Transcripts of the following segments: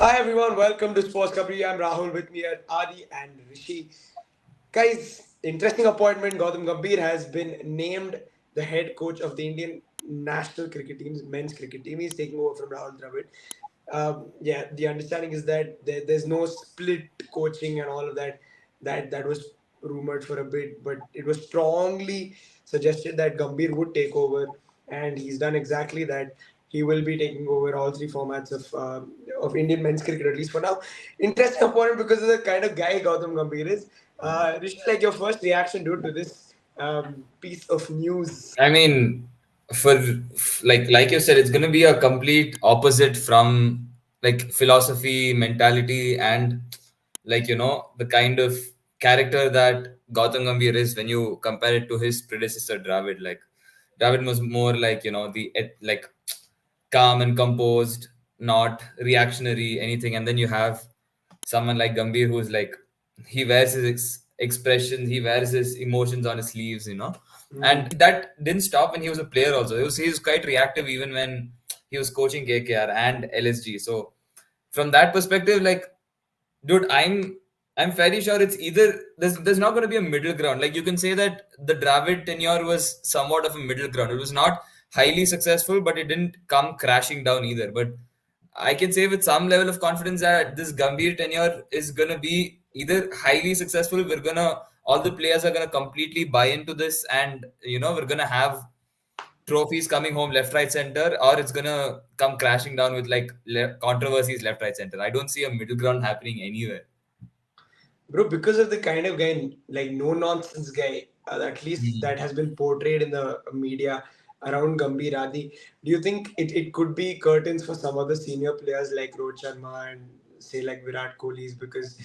Hi everyone, welcome to SportsKhabri. I'm Rahul, with me are Adi and Rishi. Guys, interesting appointment. Gautam Gambhir has been named the head coach of the Indian national cricket team's men's cricket team. He's taking over from Rahul Dravid. Yeah, the understanding is that there's no split coaching and all of that. That was rumored for a bit, but it was strongly suggested that Gambhir would take over, and he's done exactly that. He will be taking over all three formats of Indian men's cricket, at least for now. Interesting opponent because of the kind of guy Gautam Gambhir is. Rishi, like your first reaction, dude, to this piece of news? I mean, for like you said, it's gonna be a complete opposite from like philosophy, mentality, and the kind of character that Gautam Gambhir is when you compare it to his predecessor Dravid. Like Dravid was more like like calm and composed, not reactionary, anything. And then you have someone like Gambhir who's like he wears his expressions, he wears his emotions on his sleeves. And that didn't stop when he was a player also. He was quite reactive even when he was coaching KKR and LSG. So from that perspective, like, dude, I'm fairly sure it's either there's not going to be a middle ground. Like you can say that the Dravid tenure was somewhat of a middle ground. It was not highly successful, but it didn't come crashing down either. But I can say with some level of confidence that this Gambhir tenure is gonna be either highly successful. All the players are gonna completely buy into this, and we're gonna have trophies coming home left, right, center, or it's gonna come crashing down with like controversies left, right, center. I don't see a middle ground happening anywhere. Bro, because of the kind of guy, like no nonsense guy, at least Hmm. that has been portrayed in the media around Gambhir Adi, do you think it could be curtains for some other senior players like Rohit Sharma and say like Virat Kohli's, because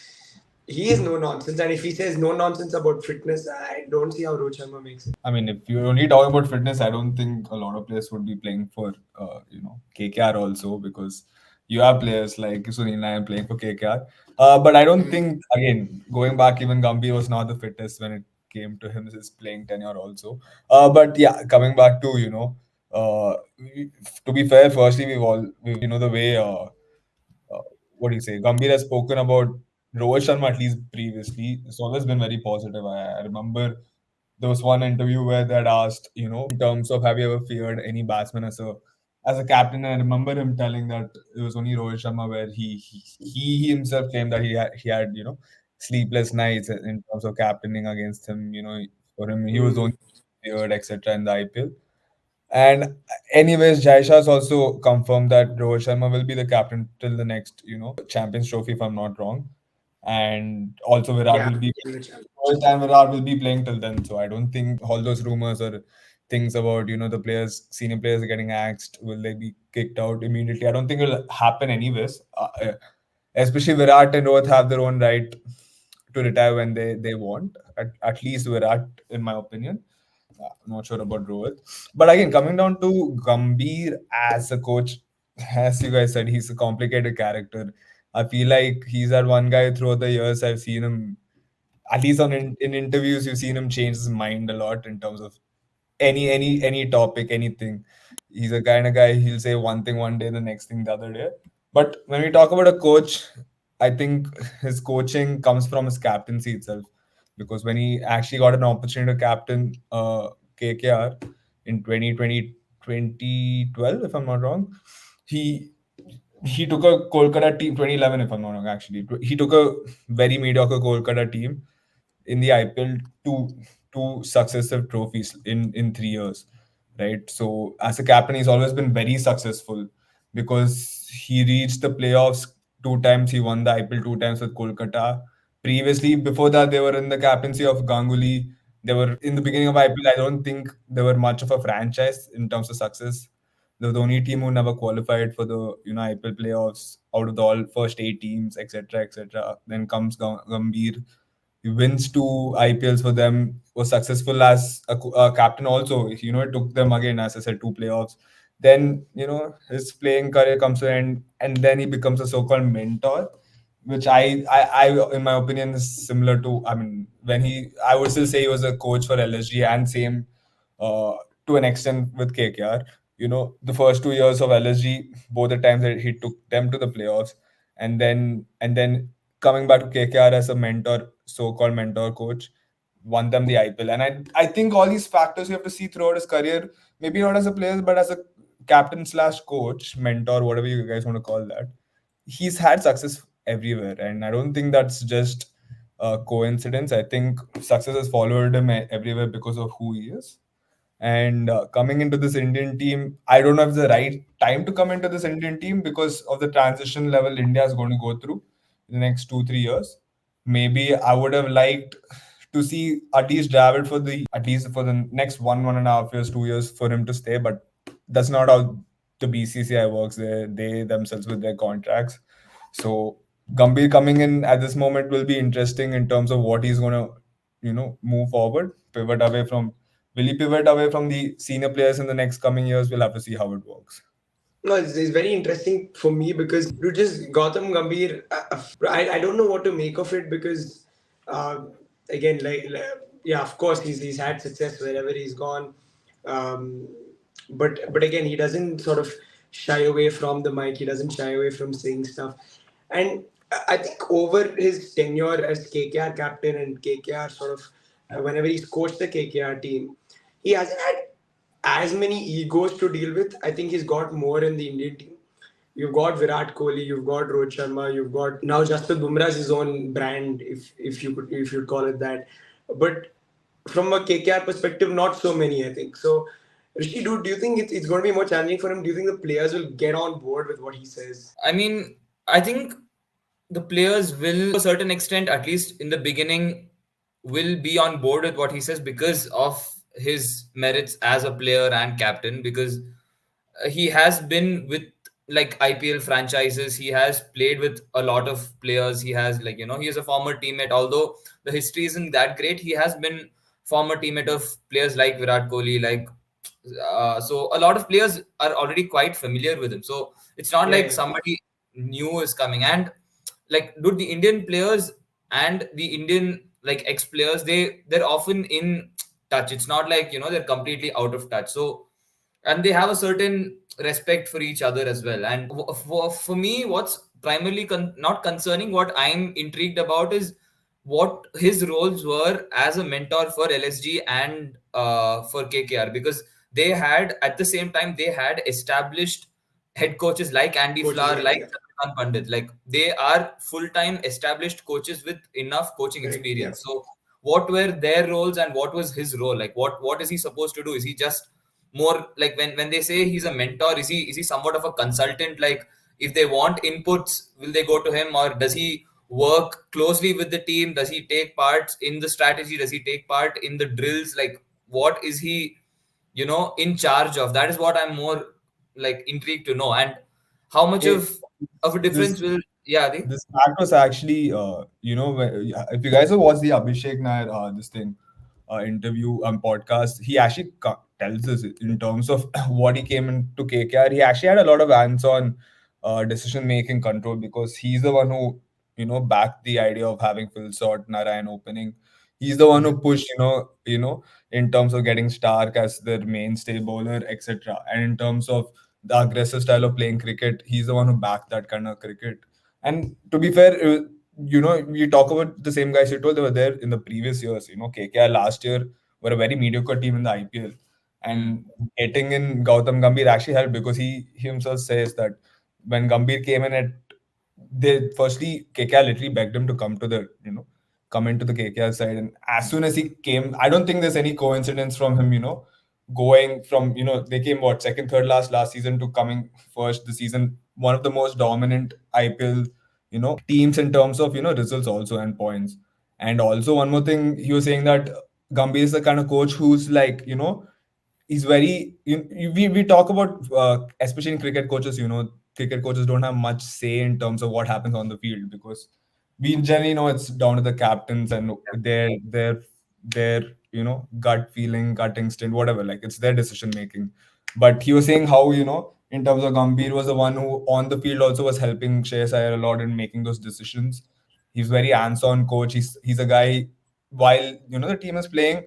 he is no nonsense, and if he says no nonsense about fitness, I don't see how Rohit Sharma makes it. I mean, if you're only talking about fitness, I don't think a lot of players would be playing for KKR also, because you have players like Sunil Nayan playing for KKR. But I don't think, again, going back, even Gambhir was not the fittest when it came to his playing tenure also. But yeah, coming back to to be fair, firstly the way uh, what do you say? Gambhir has spoken about Rohit Sharma at least previously. It's always been very positive. I remember there was one interview where they had asked, in terms of have you ever feared any batsman as a captain? And I remember him telling that it was only Rohit Sharma where he himself claimed that he had sleepless nights in terms of captaining against him. For him he was the Mm. only feared, etc. in the IPL. And anyways, Jai Shah's also confirmed that Rohit Sharma will be the captain till the next, Champions Trophy, if I'm not wrong. And also Virat Yeah, will be in the channel. Rohit and Virat will be playing till then. So I don't think all those rumors or things about, the players, senior players getting axed, will they be kicked out immediately? I don't think it'll happen anyways. Especially Virat and Rohit have their own right to retire when they want. At least Virat, in my opinion. I'm not sure about Rohit. But again, coming down to Gambhir as a coach, as you guys said, he's a complicated character. I feel like he's that one guy throughout the years I've seen him, at least in interviews, you've seen him change his mind a lot in terms of any topic, anything. He's a kind of guy, he'll say one thing one day, the next thing the other day. But when we talk about a coach, I think his coaching comes from his captaincy itself. Because when he actually got an opportunity to captain KKR in 2012, if I'm not wrong, he he took a Kolkata team, 2011, if I'm not wrong, actually. He took a very mediocre Kolkata team in the IPL to two successive trophies in 3 years, right? So as a captain, he's always been very successful because he reached the playoffs two times. He won the IPL two times with Kolkata. Previously, before that, they were in the captaincy of Ganguly. They were in the beginning of IPL. I don't think they were much of a franchise in terms of success. They were the only team who never qualified for the IPL playoffs out of the all first 8 teams, etc., etc. Then comes Gambhir. He wins two IPLs for them. Was successful as a captain also. It took them again, as I said, two playoffs. Then his playing career comes to an end, and then he becomes a so-called mentor, which in my opinion, is similar to. I mean, I would still say he was a coach for LSG, and same uh, to an extent with KKR. The first 2 years of LSG, both the times that he took them to the playoffs. and then coming back to KKR as a mentor, so-called mentor coach, won them the IPL. And I think all these factors you have to see throughout his career, maybe not as a player, but as a captain slash coach, mentor, whatever you guys want to call that. He's had success everywhere, and I don't think that's just a coincidence. I think success has followed him everywhere because of who he is. And coming into this Indian team, I don't know if it's the right time to come into this Indian team because of the transition level India is going to go through in the next 2-3 years. Maybe I would have liked to see at least Dravid for the next 1.5 years, 2 years for him to stay, but that's not how the BCCI works. They themselves with their contracts. So Gambhir coming in at this moment will be interesting in terms of what he's going to, move forward, pivot away from. Will he pivot away from the senior players in the next coming years? We'll have to see how it works. No, it's very interesting for me because you just Gautam Gambhir. I don't know what to make of it because again, yeah, of course he's had success wherever he's gone, um, but again he doesn't sort of shy away from the mic. He doesn't shy away from saying stuff, and I think over his tenure as KKR captain and KKR sort of whenever he's coached the KKR team, he hasn't had as many egos to deal with. I think he's got more in the Indian team. You've got Virat Kohli, you've got Rohit Sharma, you've got now Jasprit Bumrah's his own brand, if you'd call it that. But from a KKR perspective, not so many, I think. So, Rishi, do you think it's going to be more challenging for him? Do you think the players will get on board with what he says? I mean, I think the players will, to a certain extent, at least in the beginning, will be on board with what he says because of his merits as a player and captain. Because he has been with like IPL franchises, he has played with a lot of players. He has he is a former teammate. Although the history isn't that great, he has been former teammate of players like Virat Kohli, so a lot of players are already quite familiar with him. So it's not Yeah, like yeah. somebody new is coming. And dude, the Indian players and the Indian ex players, they're often in touch. It's not like they're completely out of touch. So, and they have a certain respect for each other as well. And for me, what's primarily not concerning, what I'm intrigued about is what his roles were as a mentor for LSG and for KKR, because they had at the same time they had established head coaches like Andy Coaches, Flower, yeah, like yeah. Chandrakan Pandit. Like they are full-time established coaches with enough coaching Correct, yeah. experience. So what were their roles and what was his role? Like what is he supposed to do? Is he just more like when they say he's a mentor, is he somewhat of a consultant? Like if they want inputs, will they go to him, or does he work closely with the team? Does he take part in the strategy? Does he take part in the drills? Like what is he in charge of? That is what I'm more intrigued to know. And how much Okay, of a this difference will, yeah, Adi? this fact was actually, if you guys have watched the Abhishek Nair, this thing, interview podcast, he actually tells us in terms of what he came into KKR. He actually had a lot of hands-on decision making control because he's the one who backed the idea of having Phil Sort, Narayan opening. He's the one who pushed in terms of getting Stark as their mainstay bowler, etc. And in terms of the aggressive style of playing cricket, he's the one who backed that kind of cricket. And to be fair, we talk about the same guys you told they were there in the previous years. KKR last year were a very mediocre team in the IPL. Hmm. And getting in Gautam Gambhir actually helped because he himself says that when Gambhir came in they firstly KKR literally begged him to come into the KKR side. And as soon as he came, I don't think there's any coincidence from him, going from, they came what, second, third last season to coming first this season. One of the most dominant IPL, teams in terms of, results also and points. And also one more thing, he was saying that Gambhir is the kind of coach who's he's very we talk about especially in cricket coaches, cricket coaches don't have much say in terms of what happens on the field because we generally know it's down to the captains and their gut feeling, gut instinct, whatever, like it's their decision making. But he was saying how in terms of Gambhir was the one who on the field also was helping Shreyas Iyer a lot in making those decisions. He's very hands-on coach. He's a guy, while the team is playing,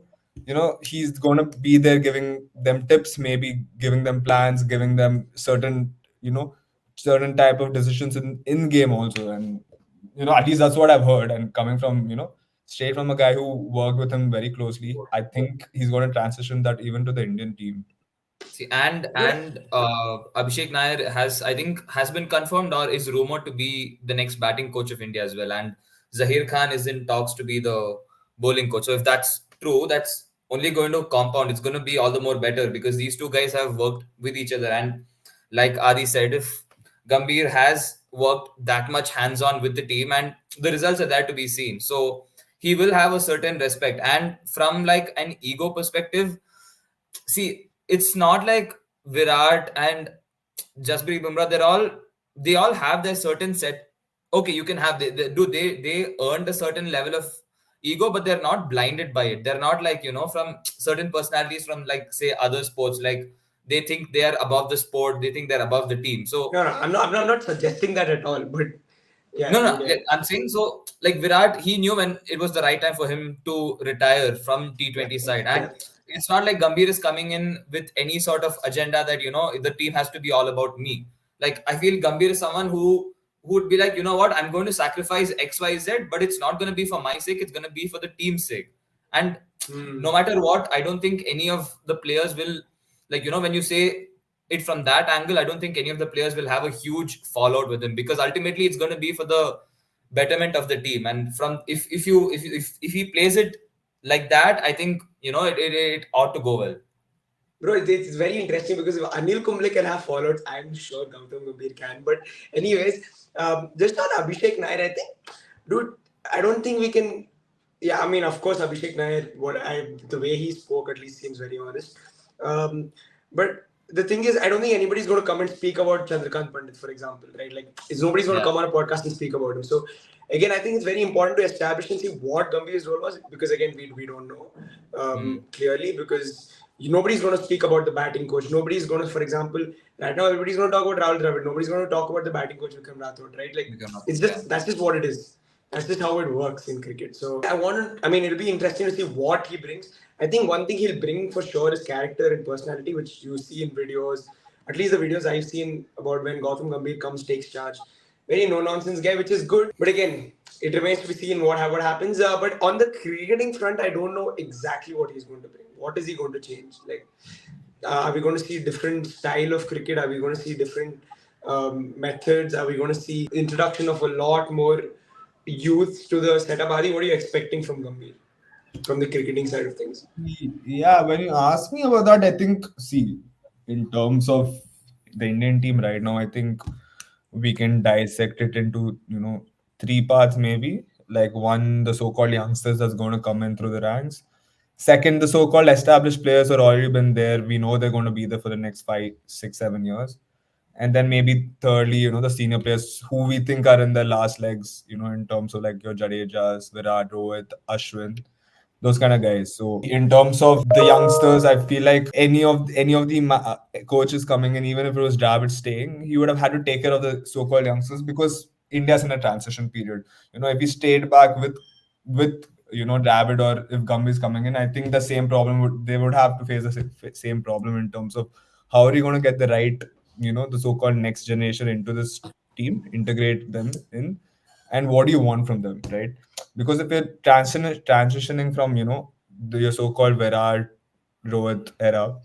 he's going to be there giving them tips, maybe giving them plans, giving them certain certain type of decisions in game also. And at least that's what I've heard. And coming from straight from a guy who worked with him very closely, I think he's going to transition that even to the Indian team. See, and Abhishek Nair has, I think, has been confirmed or is rumored to be the next batting coach of India as well. And Zahir Khan is in talks to be the bowling coach. So if that's true, that's only going to compound. It's going to be all the more better because these two guys have worked with each other. And like Adi said, if Gambhir has worked that much hands-on with the team, and the results are there to be seen, so he will have a certain respect. And from like an ego perspective, see, it's not like Virat and Jasprit Bumrah. They all have their certain set. Okay, you can have they earned a certain level of ego, but they're not blinded by it. They're not like from certain personalities from like say other sports. Like they think they are above the sport. They think they're above the team. So No, no, I'm not suggesting that at all. But yeah, no, I no, mean, like, I'm saying so. Like Virat, he knew when it was the right time for him to retire from yeah, T20 side, and yeah. it's not like Gambhir is coming in with any sort of agenda that the team has to be all about me. Like I feel Gambhir is someone who would be like, you know what, I'm going to sacrifice X, Y, Z, but it's not going to be for my sake. It's going to be for the team's sake. And no matter what, I don't think any of the players will like when you say it from that angle, I don't think any of the players will have a huge fallout with him because ultimately it's going to be for the betterment of the team. And from if he plays it like that, I think it ought to go well. Bro, it's very interesting because if Anil Kumble can have fallouts, I'm sure Gautam Gambhir can. But anyways, just on Abhishek Nair, I think, dude, I don't think we can. Yeah, I mean, of course, Abhishek Nair, the way he spoke at least seems very honest. But the thing is, I don't think anybody's going to come and speak about Chandrakant Pandit, for example, right? Like, nobody's going to come on a podcast and speak about him. So, again, I think it's very important to establish and see what Gambhir's role was because, again, we don't know clearly because nobody's going to speak about the batting coach. Nobody's going to, for example, right now everybody's going to talk about Rahul Dravid. Nobody's going to talk about the batting coach Vikram Rathod, right? Like, it's just that's just what it is. That's just how it works in cricket. So I mean, it'll be interesting to see what he brings. I think one thing he'll bring for sure is character and personality, which you see in videos. At least the videos I've seen about when Gautam Gambhir comes, takes charge. Very no-nonsense guy, which is good. But again, it remains to be seen what happens. But on the cricketing front, I don't know exactly what he's going to bring. What is he going to change? Like, are we going to see different style of cricket? Are we going to see different methods? Are we going to see introduction of a lot more youth to the setup? Adi, what are you expecting from Gambhir, from the cricketing side of things? Yeah, when you ask me about that, I think, see, in terms of the Indian team right now, I think we can dissect it into, three parts maybe. Like one, the so-called youngsters that's going to come in through the ranks. Second, the so-called established players who have already been there. We know they're going to be there for the next 5, 6, 7 years. And then maybe thirdly, the senior players who we think are in the last legs, in terms of like your Jadejas, Virat, Rohit, Ashwin, those kind of guys. So in terms of the youngsters, I feel like any of the coaches coming in, even if it was Dravid staying, he would have had to take care of the so-called youngsters because India's in a transition period. If he stayed back with Dravid or if Gumby is coming in, I think the same problem they would have to face the same problem in terms of how are you going to get the right the so-called next generation into this team, integrate them in, and what do you want from them, right? Because if you're transitioning from your so-called Virat, Rohit era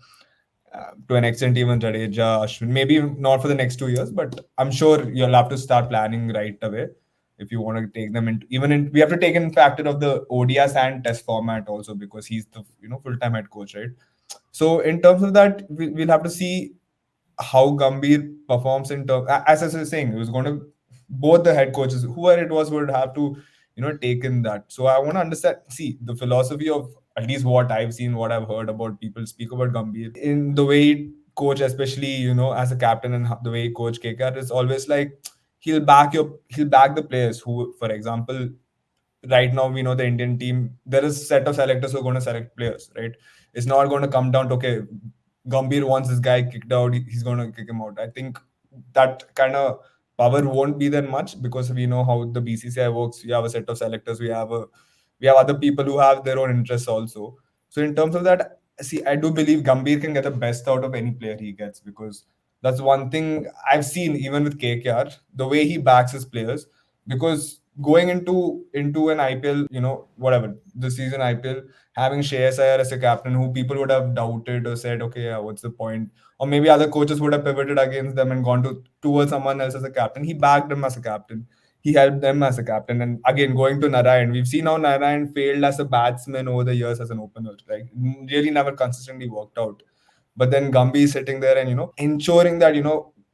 to an extent even Jadeja, Ashwin, maybe not for the next 2 years, but I'm sure you'll have to start planning right away if you want to take them into we have to take in factor of the ODS and test format also because he's the full-time head coach, right? So in terms of that, we'll have to see how Gambhir performs in terms. As I was saying, it was going to both the head coaches, whoever it was, would have to take in that. So I want to understand. See the philosophy of at least what I've seen, what I've heard about people speak about Gambhir in the way he coach, especially as a captain and the way he coach KKR is always like he'll back the players who, for example, right now we know the Indian team, there is a set of selectors who are going to select players, right? It's not going to come down to, okay, Gambhir wants this guy kicked out, he's going to kick him out. I think that kind of power won't be there much because we know how the BCCI works. We have a set of selectors, we have other people who have their own interests also. So in terms of that, see, I do believe Gambhir can get the best out of any player he gets because That's one thing I've seen even with KKR, the way he backs his players. Because going into an IPL, whatever the season IPL, having Shreyas Iyer as a captain, who people would have doubted or said, okay, yeah, what's the point? Or maybe other coaches would have pivoted against them and gone towards someone else as a captain. He backed them as a captain. He helped them as a captain. And again, going to Narayan, we've seen how Narayan failed as a batsman over the years as an opener, right? Really never consistently worked out. But then Gumby is sitting there and, ensuring that,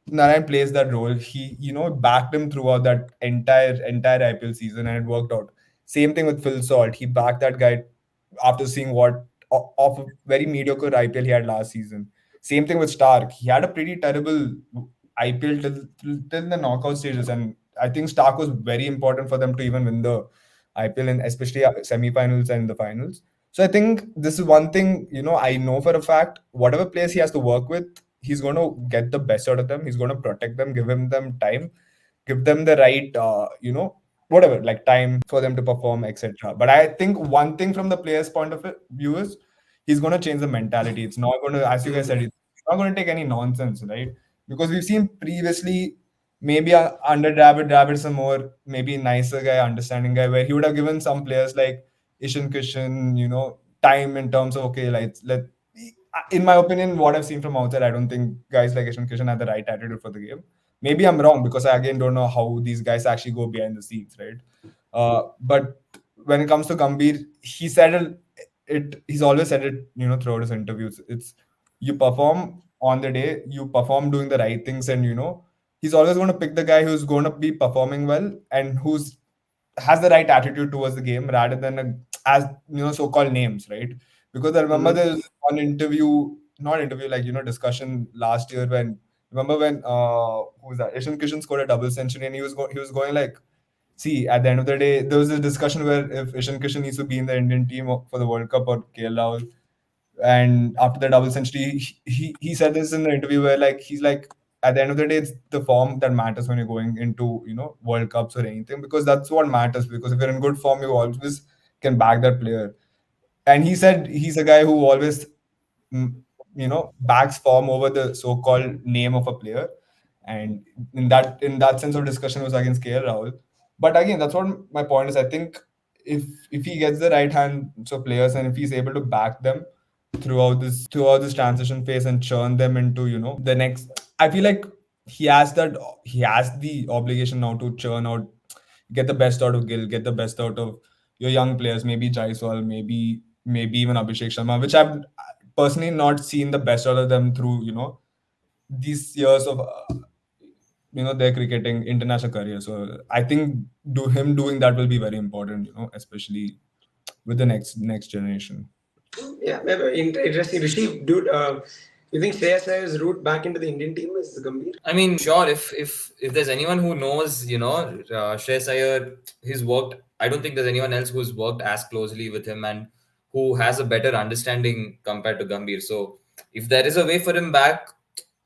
Narayan plays that role. He, backed him throughout that entire IPL season, and it worked out. Same thing with Phil Salt. He backed that guy after seeing what of a very mediocre IPL he had last season. Same thing with Stark. He had a pretty terrible IPL till the knockout stages, and I think Stark was very important for them to even win the IPL, and especially semi-finals and the finals. So I think this is one thing, I know for a fact, whatever players he has to work with, he's going to get the best out of them. He's going to protect them, give them time, give them the right, whatever, like time for them to perform, etc. But I think one thing from the player's point of view is he's going to change the mentality. It's not going to, as you guys said, it's not going to take any nonsense, right? Because we've seen previously, maybe under Dravid's a more maybe nicer guy, understanding guy, where he would have given some players like Ishan Kishan, time in terms of, okay, like in my opinion, what I've seen from outside, I don't think guys like Ishan Kishan have the right attitude for the game. Maybe I'm wrong, because I again don't know how these guys actually go behind the scenes, right? But when it comes to Gambhir, he said it. He's always said it, throughout his interviews. It's you perform on the day, you perform doing the right things, and he's always going to pick the guy who's going to be performing well and who's has the right attitude towards the game, rather than as so-called names, right? Because I remember there was one interview, not interview, like discussion last year when remember when who was that? Ishan Kishan scored a double century, and he was going like, see, at the end of the day, there was a discussion where if Ishan Kishan needs to be in the Indian team for the World Cup or KL Rahul, and after the double century, he said this in the interview where like he's like, at the end of the day, it's the form that matters when you're going into World Cups or anything, because that's what matters. Because if you're in good form, you always can back that player. And he said he's a guy who always backs form over the so-called name of a player. And in that sense of discussion was against KL Rahul. But again, that's what my point is. I think if he gets the right hands of players, and if he's able to back them throughout this transition phase and churn them into the next, I feel like he has the obligation now to churn out, get the best out of Gill, get the best out of your young players, maybe Jaiswal, maybe even Abhishek Sharma, which I've personally not seen the best out of them through these years of their cricketing international career. So I think him doing that will be very important, especially with the next generation. Yeah, maybe interesting. Rishi, dude, you think Shreyas Iyer's route back into the Indian team is Gambhir? I mean, sure. If there's anyone who knows, Shreyas Iyer, he's worked. I don't think there's anyone else who's worked as closely with him and who has a better understanding compared to Gambhir. So if there is a way for him back,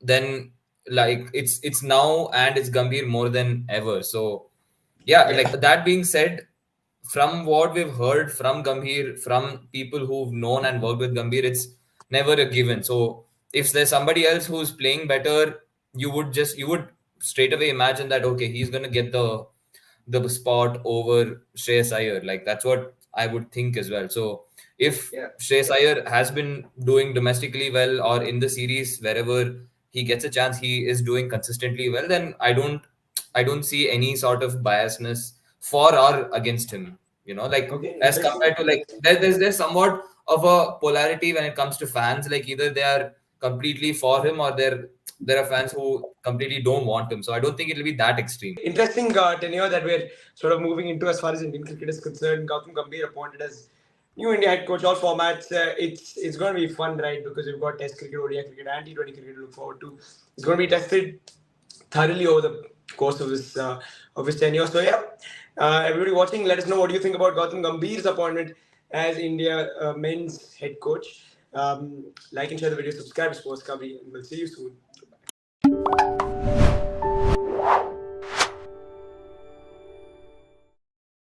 then like it's now, and it's Gambhir more than ever. So yeah, like that being said, from what we've heard from Gambhir, from people who've known and worked with Gambhir, it's never a given. So if there's somebody else who's playing better, you would straight away imagine that okay, he's gonna get the spot over Shreyas Iyer. Like that's what I would think as well. So if Shreyas Iyer has been doing domestically well, or in the series wherever he gets a chance, he is doing consistently well, then I don't see any sort of biasness for or against him. Like as compared to like there's somewhat of a polarity when it comes to fans. Like either they are completely for him, or there are fans who completely don't want him. So I don't think it'll be that extreme. Interesting tenure that we're sort of moving into as far as Indian cricket is concerned. Gautam Gambhir appointed as new India head coach, all formats. It's going to be fun, right? Because we've got Test cricket, ODI cricket, and T20 cricket to look forward to. It's going to be tested thoroughly over the course of his tenure. So yeah, everybody watching, let us know what you think about Gautam Gambhir's appointment as India men's head coach. Like and share the video, subscribe to SportsKhabri, and we'll see you soon.